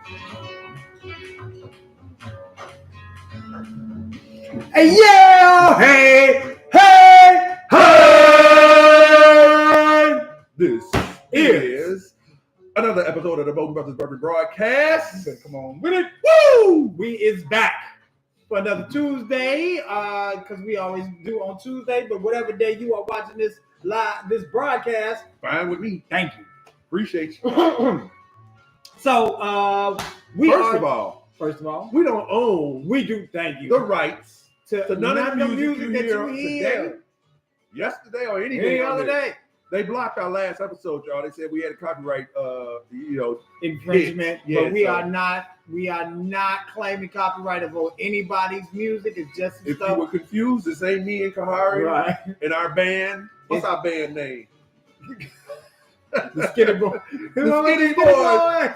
Hey, yeah! Hey! Hey! Hey! This is another episode of the Bourbon Brothers Bourbon Broadcast. Come on with it. Woo! We is back for another Tuesday, because we always do on Tuesday, but whatever day you are watching this live, this broadcast, Fine with me. thank you. Appreciate you. So, First of all, we don't own we do thank you the rights to none of the music that you you hear hear today, yesterday, or any any other day. They blocked our last episode, y'all. They said we had a copyright, Infringement, Yeah, but we so- are not claiming copyright of anybody's music. It's just If stuff. you were confused, this ain't me and Kahari Right. and our band. What's our band name? The Skinny Boy. The Skinny Boys.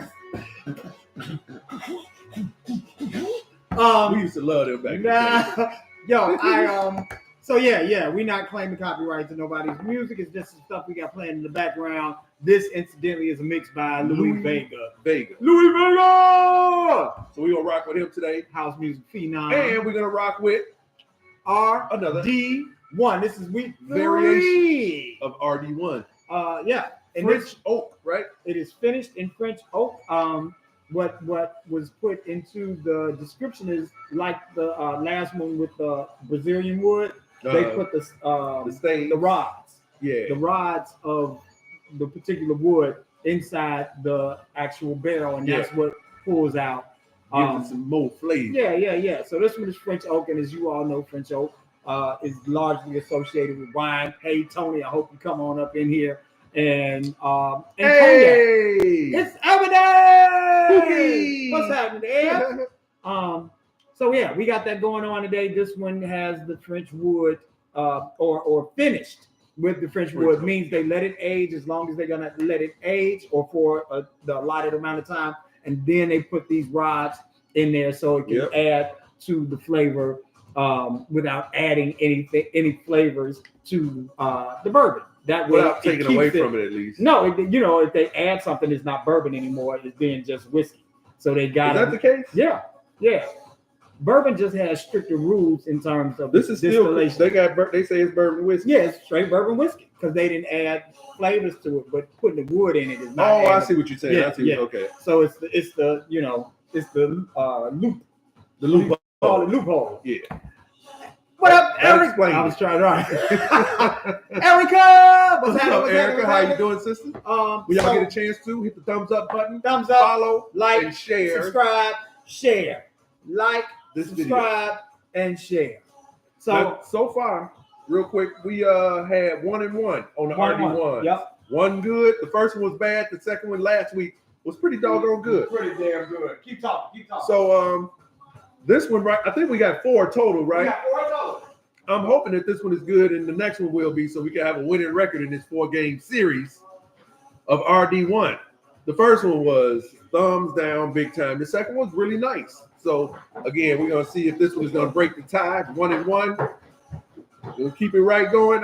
We used to love them back in the day. So we're not claiming copyright to nobody's music. It's just the stuff we got playing in the background. This incidentally is a mix by Louis Vega. Louis Vega! So we're gonna rock with him today. House music phenom. And we're gonna rock with another RD1. This is week variation 3 of RD1. And French oak, right? it is finished in French oak. What was put into the description is like the last one with the Brazilian wood. They put the stain. the rods, Yeah. the rods of the particular wood inside the actual barrel, and that's what pulls out. Gives it some more flavor. Yeah. So this one is French oak, and as you all know, French oak is largely associated with wine. Hey, Tony, I hope you come on up in here and cognac. It's evident. Spooky. What's happening there? So we got that going on today. This one has the French wood, or finished with the French wood. Means they let it age as long as they're gonna let it age, or for the allotted amount of time, and then they put these rods in there so it can add to the flavor without adding any flavors to the bourbon. That way, Without taking away from it, at least. No, if they add something, it's not bourbon anymore. It's being just whiskey. So they got Is that the case? Yeah. Bourbon just has stricter rules in terms of This is distillation. still. They say it's bourbon whiskey. Yeah, it's straight bourbon whiskey because they didn't add flavors to it, but putting the wood in it is not. Oh, I added. see what you're saying. Yeah, I see. Okay. So it's the loop. The loophole. Call it loophole. Yeah. What up, Eric? Explain I it. was trying to. Erica, what's happening? Erica, how you doing, sister? Will y'all So, get a chance to hit the thumbs up button, thumbs up, follow, like, and share subscribe, share, like, this video. subscribe, and share. So far, real quick, we had 1 and 1 on the RD1. Yep. One good. The first one was bad. The second one last week was pretty doggone good. Pretty damn good. Keep talking. So this one, right? I think we got 4 total, right? We got 4 total. I'm hoping that this one is good and the next one will be, so we can have a winning record in this 4-game series of RD1. The first one was thumbs down big time. The second one's really nice. So again, we're gonna see if this one is gonna break the tie. 1 and 1. We'll keep it right going.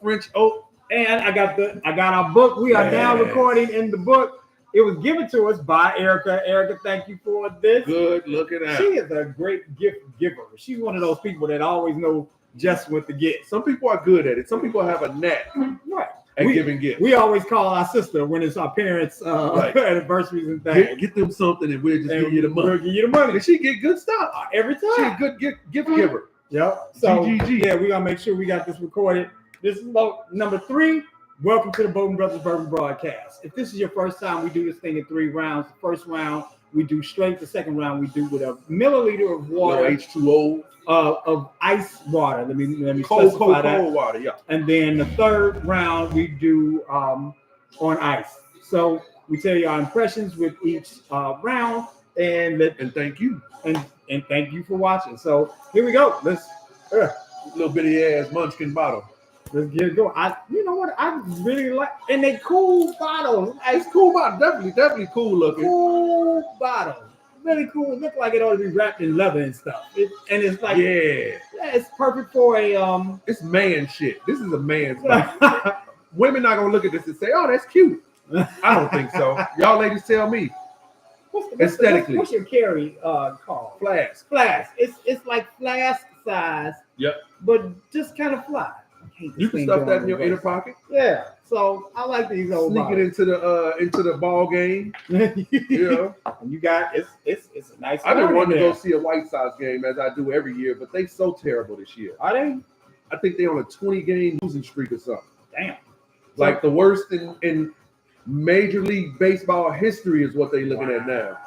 French oak. And I got our book. We are now recording in the book. It was given to us by Erica. Erica, thank you for this. Good looking out. She is a great gift giver. She's one of those people that always know just what to get. Some people are good at it. Some people have a knack Right. at giving gifts. We always call our sister when it's our parents' anniversaries and things. Get them something and we'll just give you the money. We'll give you the money And she get good stuff. every time. She's a good gift giver. Yep. So GGG. we gotta make sure we got this recorded. This is number 3. Welcome to the Bourbon Brothers Bourbon Broadcast. If this is your first time, we do this thing in 3 rounds. The first round we do straight. The second round we do with a milliliter of water, H2O, of ice water. Let me cold specify that. water. Yeah. And then the third round we do on ice. So we tell you our impressions with each round, and thank you. And thank you for watching. So here we go. Let's Little bitty ass munchkin bottle. get it going. You know what? I really like, and they cool bottles. It's cool bottle. Definitely cool looking. Cool bottle. Really cool. It looked like it ought to be wrapped in leather and stuff. And it's like it's perfect for a It's man shit. This is a man's bottle. Women not gonna look at this and say, "Oh, that's cute." I don't think so. Y'all ladies tell me. Aesthetically. What's your carry called? Flask. Flask. It's like flask size. Yep. But just kind of fly. You can stuff that in your inner pocket. Yeah. So I like these old. Sneak it into the ball game. You know. You got it's a nice. I've been wanting to go see a White Sox game as I do every year, but they so terrible this year. Are they? I think they're on a 20-game losing streak or something. Damn. Like the worst in Major League Baseball history is what they're looking at now.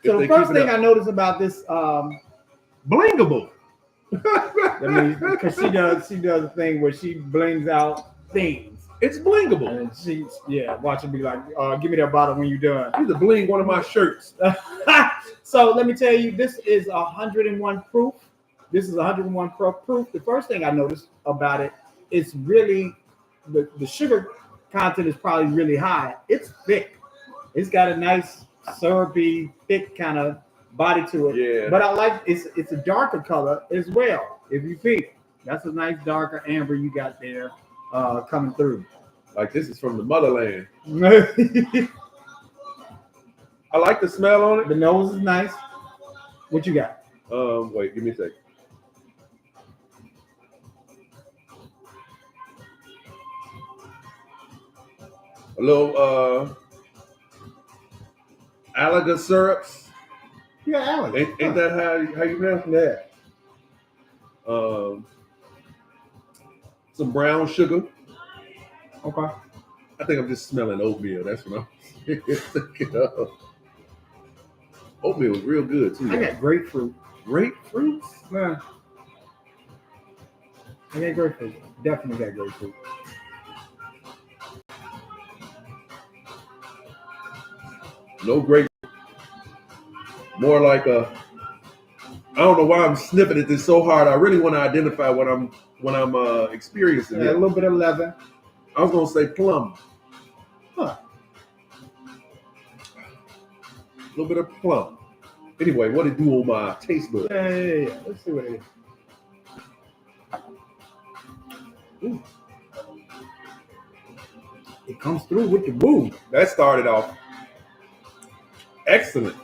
So the first thing I noticed about this blingable. I mean, because she does a thing where she blings out things. It's blingable. And she's watch it be like, give me that bottle when you're done. You to bling one of my shirts. So let me tell you, this is 101 proof. This is 101 proof. The first thing I noticed about it is really the sugar content is probably really high. It's thick. It's got a nice syrupy, thick kind of body to it. Yeah. But I like it's a darker color as well. If you feel it, that's a nice darker amber you got there coming through. Like this is from the motherland. I like the smell on it. The nose is nice. What you got? Wait, give me a second. A little Alaga syrups. Yeah, Alex. Ain't that how you pronounce it? Yeah. Some brown sugar. Okay. I think I'm just smelling oatmeal. That's what I'm thinking of. Oatmeal is real good too. I got grapefruit. Grapefruits? Yeah. I got grapefruit. Definitely got grapefruit. No grapefruit. More like I don't know why I'm sniffing at this so hard. I really want to identify what I'm experiencing. Yeah, a little bit of leather. I was gonna say plum. Huh. A little bit of plum. Anyway, what it do on my taste buds? Yeah. Let's see what it is. Ooh. It comes through with the boom. That started off excellent.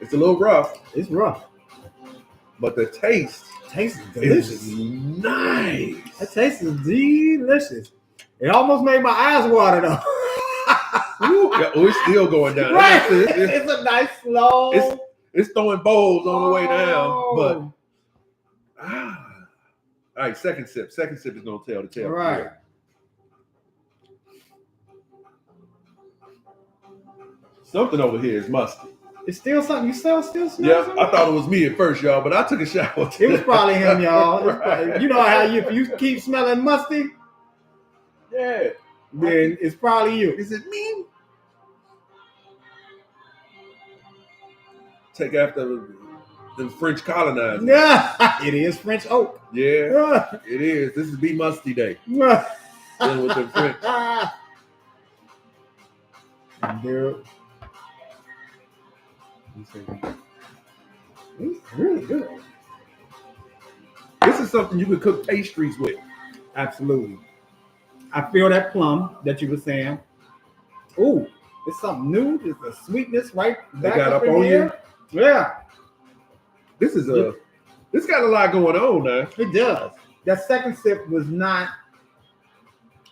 It's a little rough. It's rough. But the taste Tastes delicious. is nice. That taste is delicious. It almost made my eyes water though. It's still going down. Right. It's a nice slow. It's throwing bowls on the way down. But all right, second sip. Second sip is gonna tell the tale. Right. Something over here is musty. It's still something. You still smell Yeah, something? I thought it was me at first, y'all, but I took a shower. It was probably him, y'all. Right. You know how if you keep smelling musty, Yeah. then it's probably you. Is it me? Take after the French colonizers. Yeah, it is French oak. Yeah, it is. This is Be Musty Day. Dealing with the French. And there. It's really good. This is something you could cook pastries with. Absolutely. I feel that plum that you were saying. Ooh, it's something new. It's a sweetness right back got up up in on here. Yeah, This got a lot going on now. it does. That second sip was not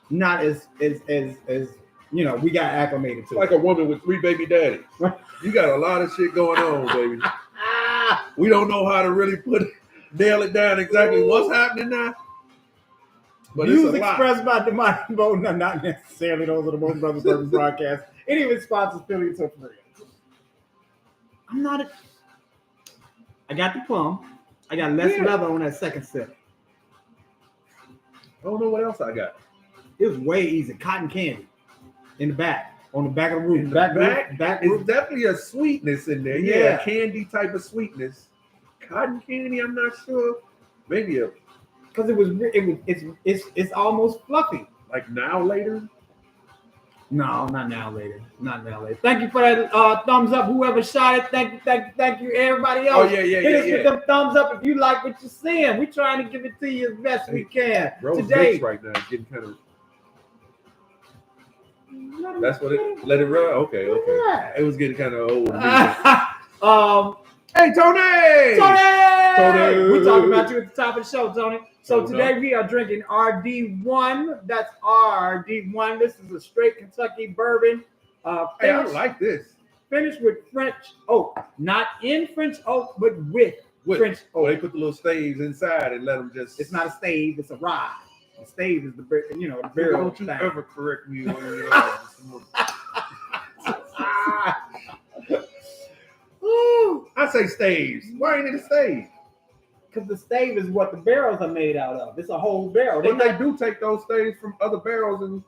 as you know, we got acclimated It's to. like a woman with 3 baby daddies. You got a lot of shit going on, baby. We don't know how to really nail it down exactly what's happening now. But Views it's a lot. expressed by Demonic Bone are not necessarily those of the Bone Brothers Bourbon broadcast. Any of its sponsors, affiliates, or friends. I got the plum. I got less leather on that second sip. I don't know what else I got. It was way easy. Cotton candy in the back. On the back of the roof. In the back It's roof. definitely a sweetness in there. Yeah. Yeah, candy type of sweetness. Cotton candy, I'm not sure. Maybe Because it's almost fluffy. like now later. No, not now later. Not now later. Thank you for that thumbs up. Whoever shot it, thank you, everybody else. Oh yeah. Hit us with them thumbs up if you like what you're seeing. We're trying to give it to you as best we can. Rose Today, Mix right now is getting kind of. That's what it. Let it run. Okay. Yeah. It was getting kind of old. Hey, Tony. Tony! We talked about you at the top of the show, Tony. So Oh, today no. we are drinking RD1. That's RD1. This is a straight Kentucky bourbon. Hey, I like this. Finished with French oak. Not in French oak, but with French oak. Well, they put the little staves inside and let them just. It's not a stave, it's a rye. The stave is the barrel. Don't you thing. ever correct me on your I say staves. Why ain't it a stave? Because the stave is what the barrels are made out of. It's a whole barrel. But they do take those staves from other barrels and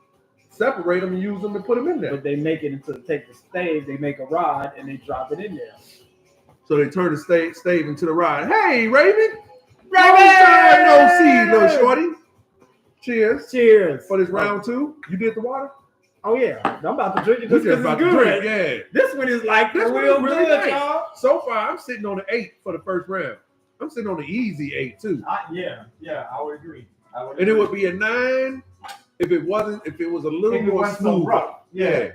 separate them and use them and put them in there. But they make it take the stave, they make a rod and they drop it in there. So they turn the stave into the rod. Hey, Raven! Raven! No see, little shorty. Cheers. Cheers. For this round 2. You did the water? Oh yeah. I'm about to drink it We just just because about it's to good. drink, yeah. This one is like This one real is really good, nice. y'all. So far, I'm sitting on the 8 for the first round. I'm sitting on the easy 8 too. Yeah, I would agree. And it would be a 9 if it was a little more smooth. Yeah.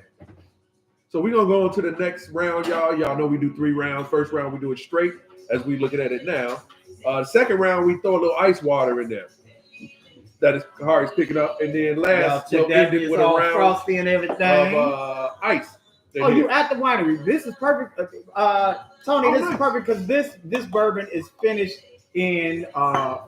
So we're gonna go on to the next round, y'all. Y'all know we do 3 rounds. First round we do it straight as we looking at it now. The second round we throw a little ice water in there. That is Harry's picking up, and then last check we'll that. end it It's with a all round frosty and everything. of ice. Oh, you at the winery? This is perfect, Tony. This is perfect because this bourbon is finished in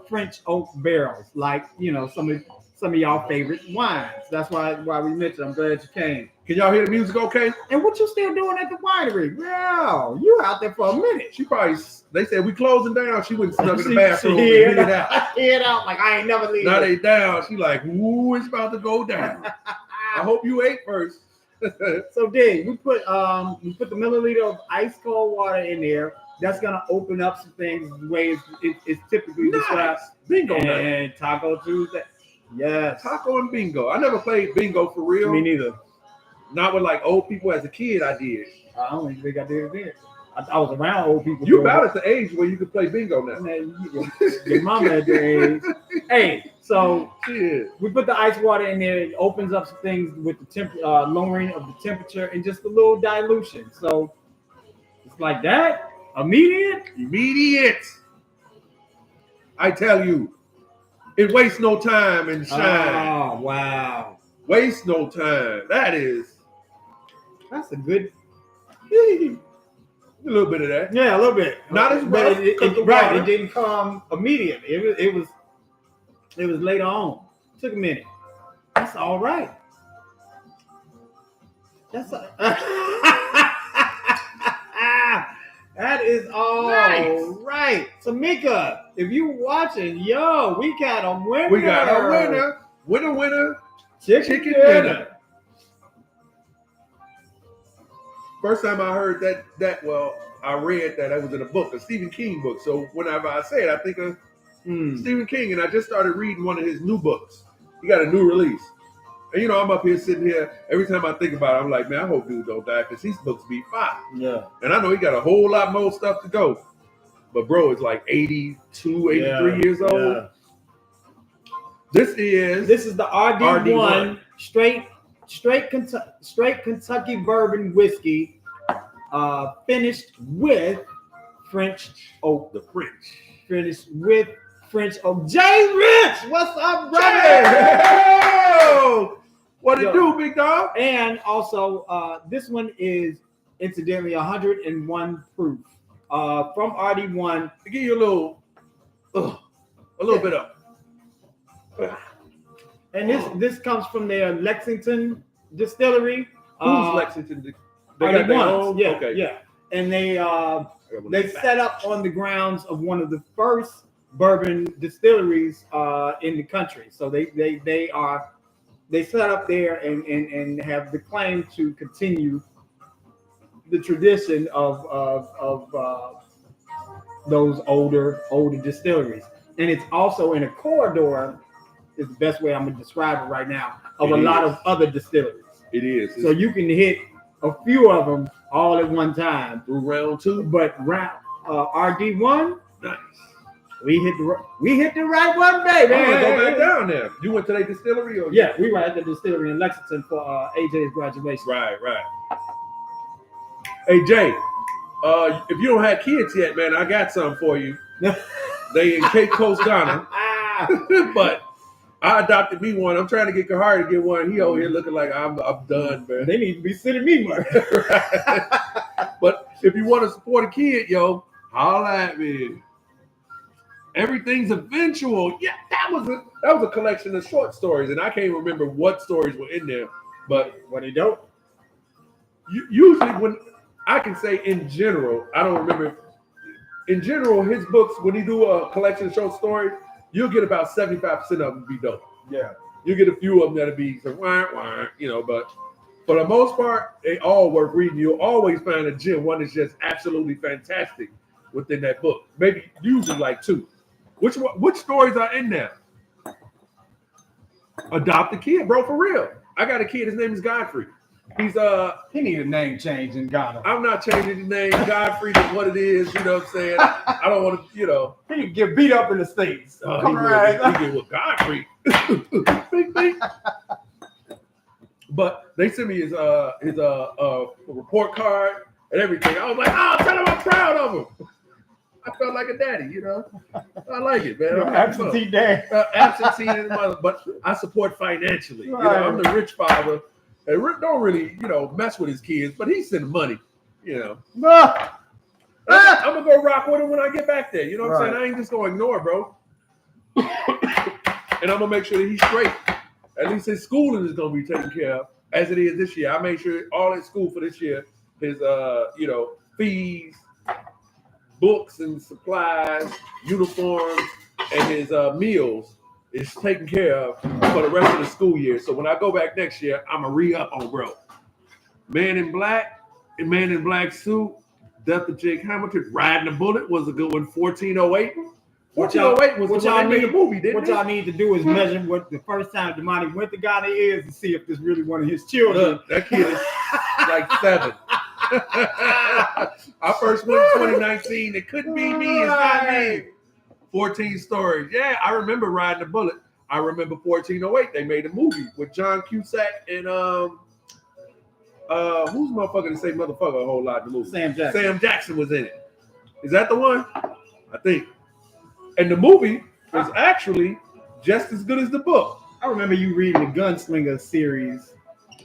French oak barrels, like some of y'all favorite wines. That's why we mentioned. I'm glad you came. Can y'all hear the music? Okay. And what you still doing at the winery? Well, you out there for a minute. She probably. They said we closing down. She went snug in the bathroom and hid out. Hid out like I ain't never leaving. Now they down. She like, ooh, it's about to go down. I hope you ate first. So Dave, we put the milliliter of ice cold water in there. That's gonna open up some things the way it's typically described. Bingo and Taco Tuesday. Yes. Taco and bingo. I never played bingo for real. Me neither. Not with like old people. As a kid, I did. I don't even think I did it then. I was around old people. You about at the age where you could play bingo now. Your mama at the age. Hey, so yeah. We put the ice water in there. It opens up some things with the lowering of the temperature and just a little dilution. So it's like that. Immediate. I tell you, it wastes no time and shine. Oh wow. Waste no time. That's a good. A little bit of that. Yeah, a little bit. Not as but rough. It didn't come immediate. It was later on. Took a minute. That's all right. That is all right. Tamika, if you watching, we got a winner. We got a winner. Winner. Chicken dinner. First time I heard that I read that was in a book, a Stephen King book. So whenever I say it, I think of Stephen King, and I just started reading one of his new books. He got a new release. And I'm up here sitting here, every time I think about it, I'm like, man, I hope dude don't die because these books be fire. Yeah. And I know he got a whole lot more stuff to go. But bro, it's like 82, 83 years old. Yeah. This is the RD1 straight Kentucky bourbon whiskey, finished with French oak. Finished with French oak. Jay Rich, what's up, brother? What it do, big dog? And also, this one is incidentally 101 proof. From RD1. To give you a little bit up. And this comes from their Lexington distillery. Who's Lexington? They got their own? Yeah, okay. Yeah. And they set up on the grounds of one of the first bourbon distilleries in the country. So they set up there and have the claim to continue the tradition of those older distilleries. And it's also in a corridor, is the best way I'm gonna describe it right now, of a lot of other distilleries. It is. So you can hit a few of them all at one time through round 2. But round RD1, nice. We hit the right one, baby. I want to go back down there. You went to their distillery? Or Yeah, we were at the distillery in Lexington for AJ's graduation. Right. Hey, Jay, if you don't have kids yet, man, I got some for you. They in Cape Coast, Ghana. But I adopted me one. I'm trying to get Kahari to get one. He over here looking like I'm done, man. They need to be sending me money. But if you want to support a kid, yo, holla at me. Everything's eventual. Yeah, that was a collection of short stories, and I can't remember what stories were in there. But what they don't. Usually, when I can say in general, I don't remember. In general, his books, when he do a collection of short stories, you'll get about 75% of them be dope. Yeah. You get a few of them that'll be some but for the most part, they all worth reading. You'll always find a gem, one that's just absolutely fantastic within that book. Maybe usually like two. Which stories are in there? Adopt a kid, bro, for real. I got a kid, his name is Godfrey. He need a name change in Ghana. I'm not changing his name. Godfrey is what it is, you know what I'm saying? I don't want to, He can get beat up in the States. He get with Godfrey. Bing. But they sent me his report card and everything. I was like, tell him I'm proud of him. I felt like a daddy, I like it, man. Absentee dad. Absentee and mother, but I support financially. Right. I'm the rich father. And Rick don't really, mess with his kids, but he's sending money, I'm gonna go rock with him when I get back there. You know what I'm saying? I ain't just gonna ignore, bro. And I'm gonna make sure that he's straight. At least his schooling is gonna be taken care of, as it is this year. I made sure all his school for this year, his fees, books and supplies, uniforms, and his meals is taken care of for the rest of the school year. So when I go back next year, I'm going to re-up on bro. Man in Black suit, Death of Jake Hamilton, Riding a Bullet was a good one. 1408. 1408 was the one that made the movie, didn't it? What y'all need to do is measure what the first time Damani went to Ghana is and see if this really one of his children. Look, that kid is like 7. I first went in 2019. It couldn't be me. It's not me. 14 stories. Yeah, I remember Riding a Bullet. I remember 1408. They made a movie with John Cusack and who's motherfucker to say motherfucker a whole lot in the movie? Sam Jackson was in it. Is that the one? I think. And the movie was actually just as good as the book. I remember you reading the Gunslinger series.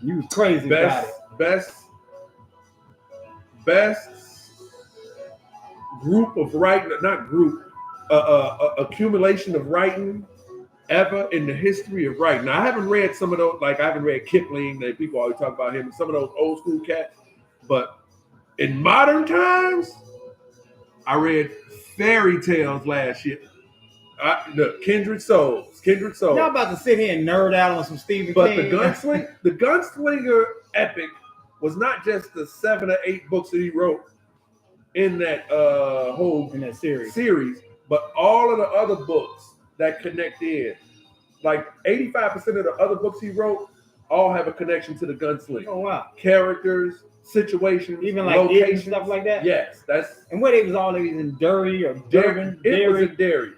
You was crazy about it. Best group of writing, not group, accumulation of writing ever in the history of writing. Now, I haven't read some of those, like I haven't read Kipling, that people always talk about him, some of those old school cats, but in modern times, I read fairy tales last year. Kindred Souls. Y'all about to sit here and nerd out on some Stephen King. The Gunslinger epic was not just the 7 or 8 books that he wrote in that series, but all of the other books that connect in. Like 85% of the other books he wrote all have a connection to the Gunslinger. Oh wow! Characters, situations, even like locations, stuff like that. Yes, and where they was all these in Derry or Durban. It was in Derry.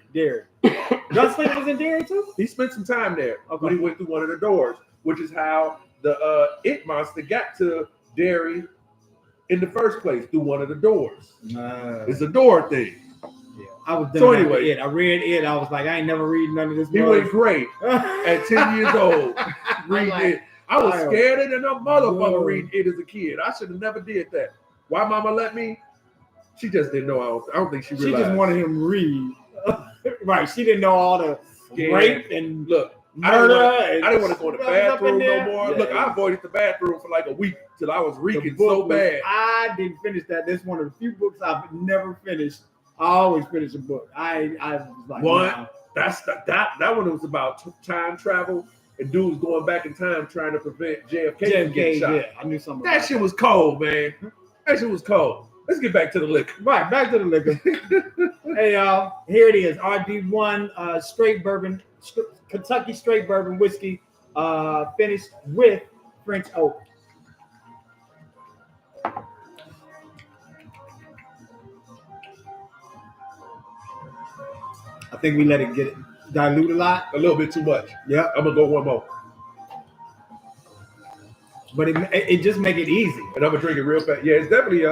Gunslinger was in Derry too. He spent some time there when he went through one of the doors, which is how the It monster got to Derry in the first place, through one of the doors. It's a door thing. Yeah, I was done. So anyway, I read it. I was like, I ain't never read none of this. He went great at 10 years old. Reading it. I was scared than a motherfucker reading it as a kid. I should have never did that. Why mama let me? She just didn't know. I don't think she realized. She just wanted him to read. Right. She didn't know all the rape and murder. I didn't want to go in the bathroom no more. Yeah. Look, I avoided the bathroom for like a week till I was reeking so bad. I didn't finish that. That's one of the few books I've never finished. I always finish a book. I was like, one. Wow. That one was about time travel and dudes going back in time trying to prevent JFK from getting shot. Yeah, I knew something. That shit was cold, man. That shit was cold. Let's get back to the liquor. Right, back to the liquor. Hey, y'all, here it is. RD1 straight bourbon, Kentucky straight bourbon whiskey, finished with French oak. think we let it get dilute a lot. A little bit too much. Yeah, I'm gonna go one more, but it just make it easy. and I'm gonna drink it real fast. Yeah, it's definitely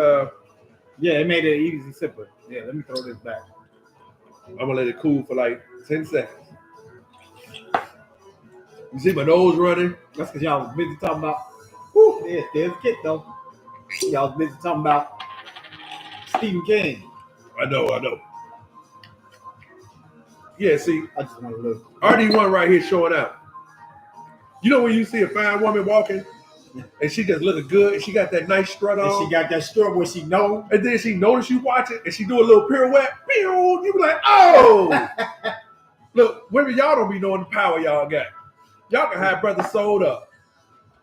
Yeah, it made it an easy sipper. Yeah, let me throw this back. I'm gonna let it cool for like 10 seconds. You see my nose running? That's because y'all was busy talking about. Whew, there's a kid though. Y'all was busy talking about Stephen King. I know. Yeah, see, I just want to look. RD1 right here showing out. You know when you see a fine woman walking and she just looking good and she got that nice strut on? And she got that strut where she know. And then she notice you watching and she do a little pirouette. Pew, you be like, oh! Look, women, y'all don't be knowing the power y'all got. Y'all can have brothers sold up.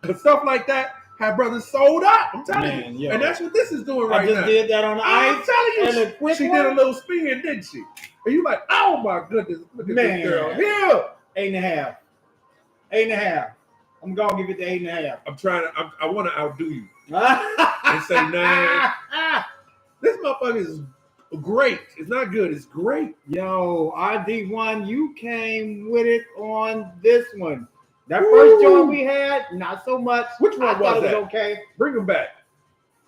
But stuff like that, have brothers sold up. I'm telling you. Yo. And that's what this is doing right I just now. did that on the I'm ice. telling you, And a quick she one? did a little spin, didn't she? And you like, oh my goodness, look at Man. this girl. Yeah. 8.5. 8.5. I'm gonna give it to 8.5. I'm trying to, I want to outdo you. And say 9. This motherfucker is great. It's not good, it's great. Yo, RD1, you came with it on this one. That first joint we had, not so much. Which one I was thought it that? was okay. Bring them back.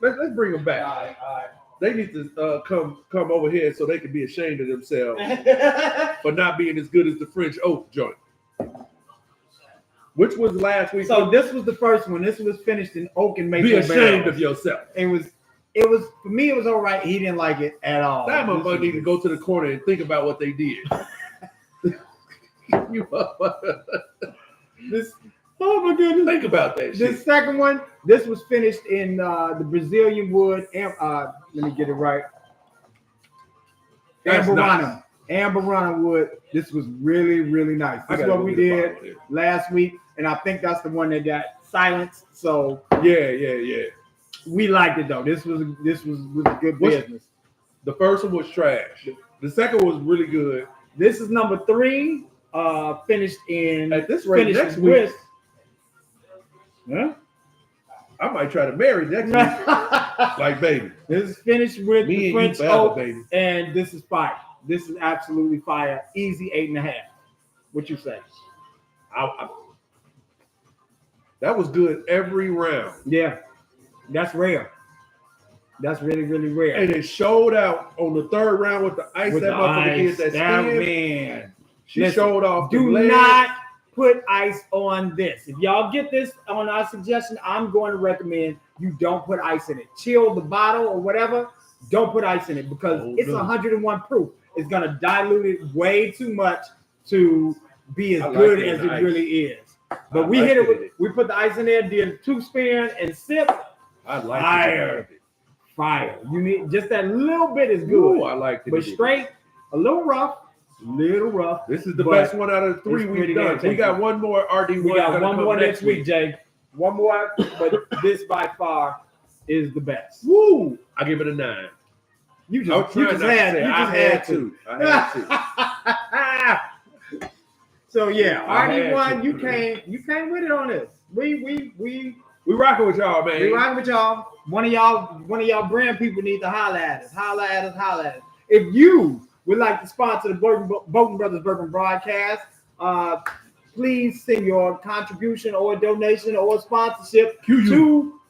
Let's bring them back. All right. They need to come over here so they can be ashamed of themselves So for not being as good as the French oak joint. Which was last week. this was the first one. This was finished in oak and maple Be ashamed barrels. of yourself. It was for me. It was all right. He didn't like it at all. That motherfucker need to go to the corner and think about what they did. You motherfucker. Oh my goodness! Think about that shit. This second one, this was finished in the Brazilian wood. Let me get it right. That's Amberana. Amberana wood. This was really, really nice. This is what we did last week, and I think that's the one that got silenced. So yeah. we liked it though. This was a good business. The first one was trash. The second one was really good. This is number 3. Finished in At this rate, next week, with. Huh? I might try to marry next week. Like, baby. This is finished with Me the and French you forever, oak, baby. and this is fire. This is absolutely fire. Easy 8.5. What you say? That was good every round. Yeah, that's rare. That's really, really rare. And it showed out on the third round with the ice. With that the motherfucker did ice, that that spin. man. She Listen, showed off the Do leg. not put ice on this. If y'all get this on our suggestion, I'm going to recommend you don't put ice in it. Chill the bottle or whatever. Don't put ice in it because it's 101 proof. It's going to dilute it way too much to be as good as it really is. But we hit it with, we put the ice in there, did a 2-spin and sip. I like Fire. Fire. You need just that little bit is good. Ooh, I like it. But straight, a little rough. This is the best one out of the 3 we've done. We got one more RD1. We got one more next week, Jay. One more, but this by far is the best. Woo! I give it a 9. You just had to. I had to. So yeah, RD1, you came with it on this. We rocking with y'all, man. We rocking with y'all. One of y'all brand people need to holler at us. Holler at us. If you would like to sponsor the Bolton Brothers Bourbon broadcast, please send your contribution or donation or sponsorship to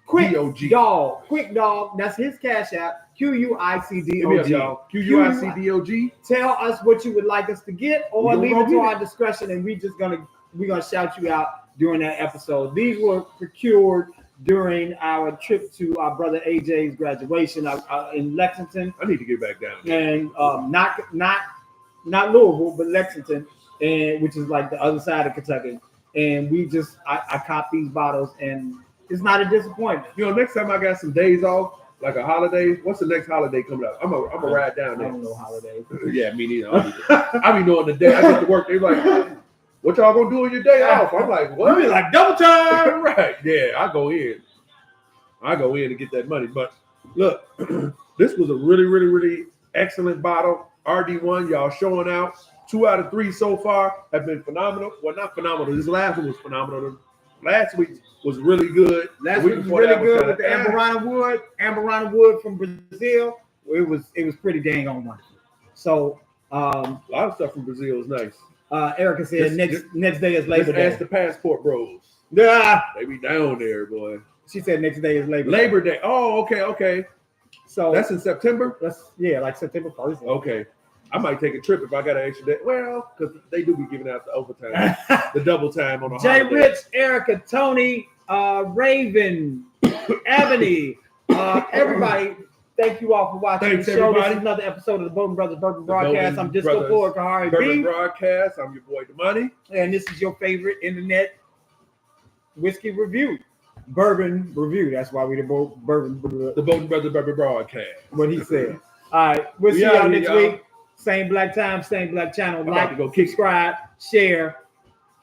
Quick Dog. Quick Dog. That's his cash app. QUICDOG. QUICDOG. Tell us what you would like us to get, or leave it to our discretion, and we're gonna shout you out during that episode. These were procured during our trip to our brother AJ's graduation in Lexington. I need to get back down there. And not Louisville, but Lexington, and which is like the other side of Kentucky. And I copped these bottles, and it's not a disappointment. You know, next time I got some days off, like a holiday. What's the next holiday coming up? I'm a ride down there. I don't know holidays. Yeah, me neither. I be knowing the day. I get to work. They're like, what y'all gonna do on your day off? I'm like, what? You be like double time. Right. Yeah, I go in to get that money. But look, this was a really, really, really excellent bottle. RD1, y'all showing out. 2 out of 3 so far have been phenomenal. Well, not phenomenal. This last one was phenomenal. Last week was really good. Last week was really good with the Amberana wood from Brazil. It was pretty dang on wonderful. So A lot of stuff from Brazil is nice. Erica said next day is Labor Let's Day. ask the passport bros. Yeah. They be down there, boy. She said next day is Labor Day. Oh, okay. So that's in September? Like September 1st. Okay. I might take a trip if I got an extra day. Well, because they do be giving out the overtime, the double time on a Jay holiday. Rich, Erica, Tony, Raven, Ebony, everybody. Thank you all for watching Thanks, the show. everybody. This is another episode of the Bourbon Brothers Bourbon Broadcast. I'm Disco Ford, Kahari Bourbon B. Broadcast. I'm your boy, The Money. And this is your favorite internet whiskey review. Bourbon review. That's why we the Bourbon Brothers Bourbon Broadcast. What he said. All right. We'll see y'all next week. Same black time, same black channel. Like, subscribe, share.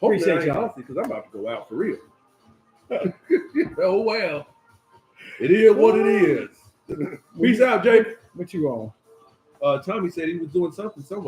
Appreciate y'all. Because I'm about to go out for real. Oh, well. It is what it is. Peace out, Jake. What you on? Tommy said he was doing something somewhere.